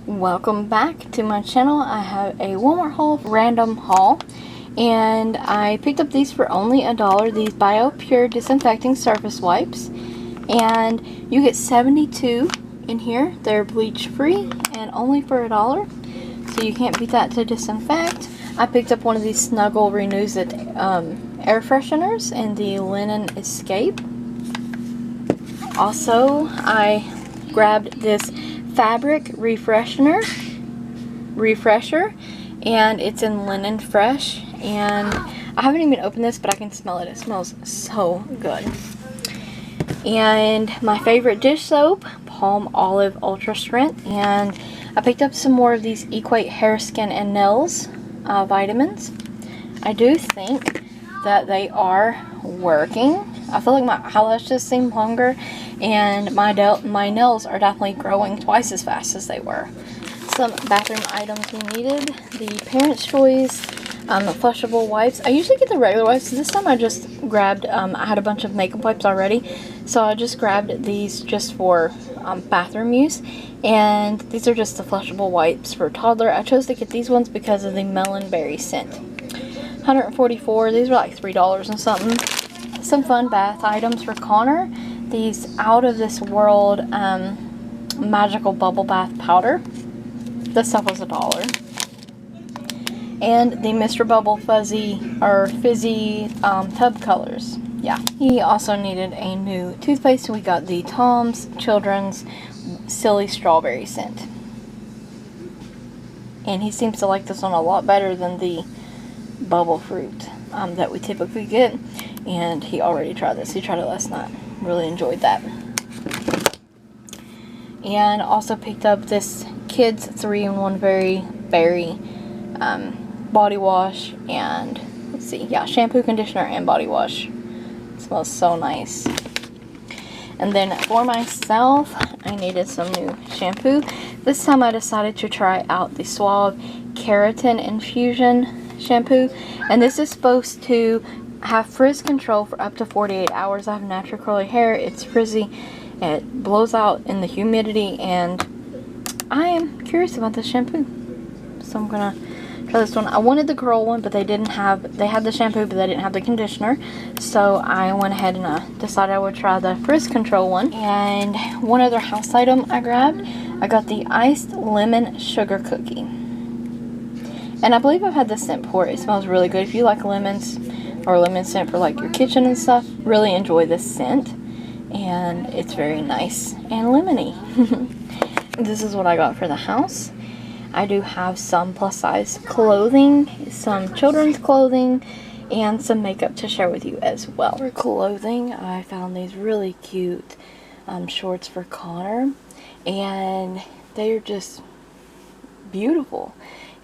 Welcome back to my channel. I have a Walmart haul, random haul, and I picked up these for only $1, these BioPure disinfecting surface wipes, and you get 72 in here. They're bleach free and only for $1, so you can't beat that to disinfect. I picked up one of these Snuggle Renews It air fresheners in the Linen Escape. Also, I grabbed this fabric refresher, and it's in Linen Fresh, and I haven't even opened this, but I can smell it. It smells so good. And my favorite dish soap, Palm Olive Ultra Strength, and I picked up some more of these Equate hair, skin, and nails vitamins. I do think that they are working. I feel like my eyelashes seem longer, and my nails are definitely growing twice as fast as they were. Some bathroom items we needed: the Parents' Choice flushable wipes. I usually get the regular wipes. This time I just grabbed, I had a bunch of makeup wipes already, so I just grabbed these just for bathroom use. And these are just the flushable wipes for toddler. I chose to get these ones because of the melon berry scent. 144. These were like $3 and something. Some fun bath items for Connor. These Out of This World magical bubble bath powder. This stuff was $1. And the Mr. Bubble fizzy tub colors. Yeah. He also needed a new toothpaste, so we got the Tom's Children's Silly Strawberry scent. And he seems to like this one a lot better than the bubble fruit that we typically get. And he already tried this. He tried it last night. Really enjoyed that. And also picked up this Kids 3-in-1 Berry body wash, and let's see, yeah, shampoo, conditioner, and body wash. It smells so nice. And then for myself, I needed some new shampoo. This time I decided to try out the Suave Keratin Infusion shampoo, and this is supposed to have frizz control for up to 48 hours. I have natural curly hair. It's frizzy. It blows out in the humidity, and I am curious about this shampoo, so I'm gonna try this one. I wanted the curl one, but they had the shampoo, but they didn't have the conditioner, so I went ahead and decided I would try the frizz control one. And one other house item I grabbed, I got the iced lemon sugar cookie, and I believe I've had this scent before. It smells really good. If you like lemons or lemon scent for like your kitchen and stuff, really enjoy this scent, and it's very nice and lemony. This is what I got for the house. I do have some plus size clothing, some children's clothing, and some makeup to share with you as well. For clothing, I found these really cute shorts for Connor, and they're just beautiful.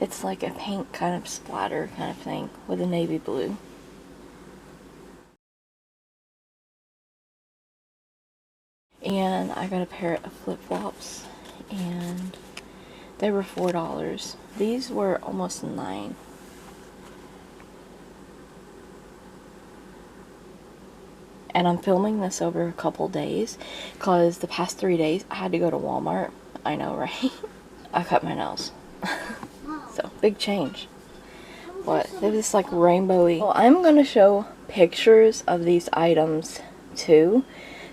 It's like a pink kind of splatter kind of thing with a navy blue. And I got a pair of flip-flops, and they were $4. These were almost $9. And I'm filming this over a couple days because the past 3 days I had to go to Walmart. I know, right? I cut my nails. So, big change. But it was like rainbowy. Well, I'm going to show pictures of these items too,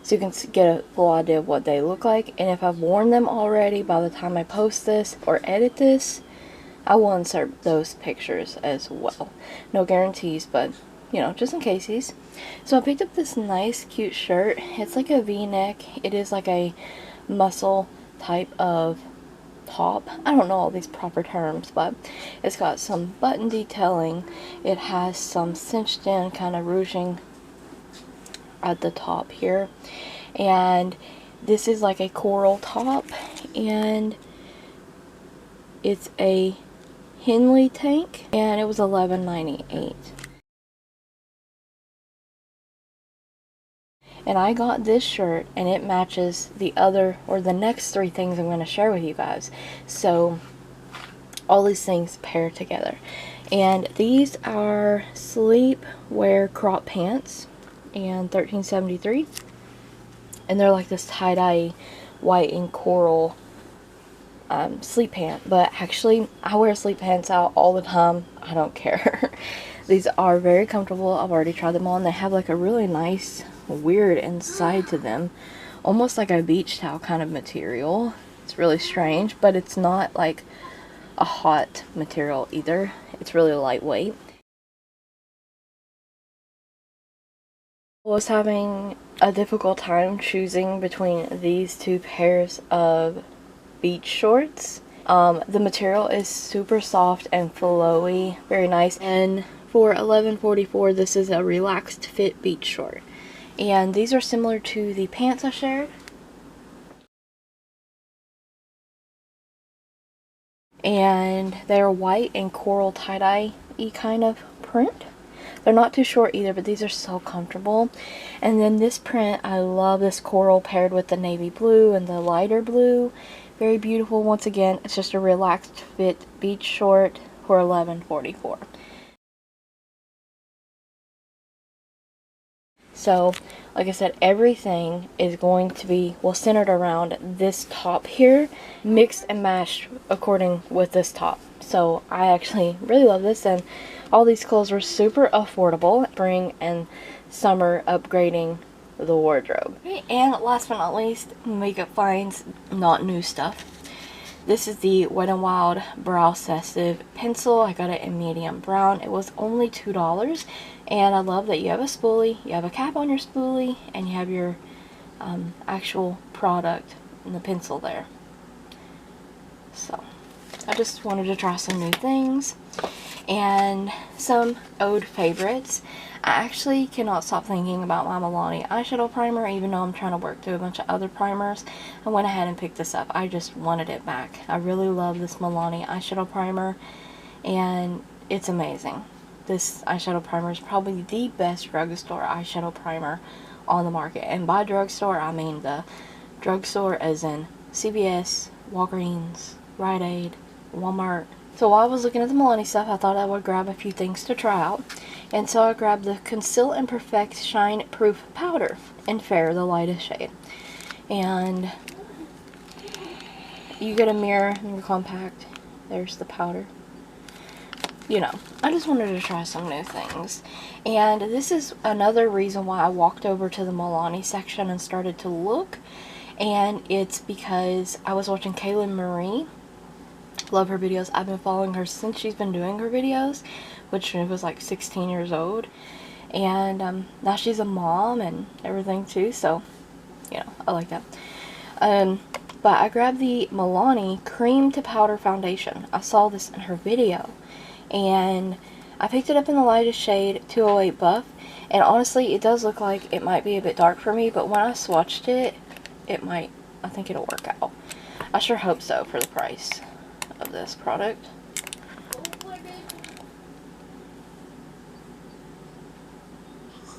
so you can get a full idea of what they look like. And if I've worn them already by the time I post this or edit this, I will insert those pictures as well. No guarantees, but you know, just in cases. So I picked up this nice cute shirt. It's like a v-neck. It is like a muscle type of top. I don't know all these proper terms, but it's got some button detailing. It has some cinched in kind of ruching at the top here, and this is like a coral top, and it's a Henley tank, and it was $11.98. And I got this shirt, and it matches the other, or the next 3 things I'm going to share with you guys. So all these things pair together. And these are sleepwear crop pants, and $13.73. And they're like this tie-dye white and coral sleep pant, but actually I wear sleep pants out all the time. I don't care. These are very comfortable. I've already tried them on. They have like a really nice weird inside to them, almost like a beach towel kind of material. It's really strange, but it's not like a hot material either. It's really lightweight. I was having a difficult time choosing between these two pairs of beach shorts. The material is super soft and flowy, very nice, and for $11.44 this is a relaxed fit beach short, and these are similar to the pants I shared, and they're white and coral tie-dye-y kind of print. They're not too short either, but these are so comfortable. And then this print, I love this coral paired with the navy blue and the lighter blue. Very beautiful. Once again, it's just a relaxed fit beach short for $11.44. So, like I said, everything is going to be, well, centered around this top here, mixed and matched according with this top. So I actually really love this, and all these clothes were super affordable. Spring and summer upgrading the wardrobe. Okay, and last but not least, makeup finds, not new stuff. This is the Wet n Wild Brow Sensitive Pencil. I got it in medium brown. It was only $2. And I love that you have a spoolie, you have a cap on your spoolie, and you have your actual product in the pencil there. So, I just wanted to try some new things. And some ode favorites. I actually cannot stop thinking about my Milani eyeshadow primer, even though I'm trying to work through a bunch of other primers. I went ahead and picked this up. I just wanted it back. I really love this Milani eyeshadow primer, and it's amazing. This eyeshadow primer is probably the best drugstore eyeshadow primer on the market. And by drugstore, I mean the drugstore as in CVS, Walgreens, Rite Aid, Walmart. So while I was looking at the Milani stuff, I thought I would grab a few things to try out. And so I grabbed the Conceal and Perfect Shine Proof Powder in Fair, the lightest shade. And you get a mirror in your compact. There's the powder. You know, I just wanted to try some new things. And this is another reason why I walked over to the Milani section and started to look. And it's because I was watching Kaylin Marie. Love her videos. I've been following her since she's been doing her videos, which she was like 16 years old. And now she's a mom and everything too, so, you know, I like that. But I grabbed the Milani Cream to Powder Foundation. I saw this in her video, and I picked it up in the lightest shade, 208 Buff, and honestly, it does look like it might be a bit dark for me, but when I swatched it, I think it'll work out. I sure hope so for the price of this product.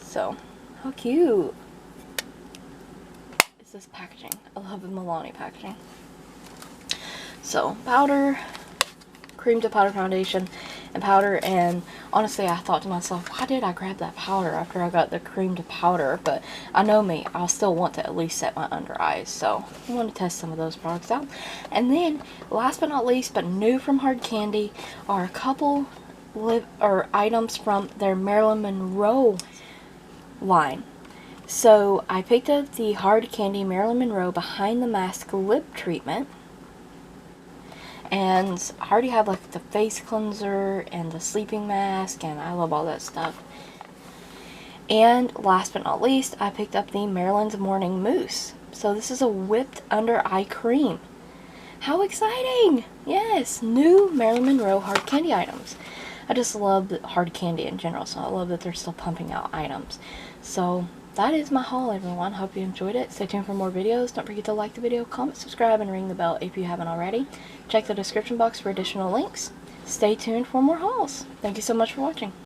So, how cute is this packaging? I love the Milani packaging. So, powder, cream to powder foundation, and powder, and honestly I thought to myself, why did I grab that powder after I got the cream to powder? But I know me, I'll still want to at least set my under eyes, so I want to test some of those products out. And then, last but not least, but new from HardCandy, are a couple items from their Marilyn Monroe line. So I picked up the HardCandy Marilyn Monroe Behind the Mask Lip Treatment. And I already have like the face cleanser and the sleeping mask, and I love all that stuff. And last but not least, I picked up the Marilyn's Morning Mousse. So this is a whipped under eye cream. How exciting! Yes, new Marilyn Monroe HardCandy items. I just love HardCandy in general, so I love that they're still pumping out items. So that is my haul, everyone. Hope you enjoyed it. Stay tuned for more videos. Don't forget to like the video, comment, subscribe, and ring the bell if you haven't already. Check the description box for additional links. Stay tuned for more hauls. Thank you so much for watching.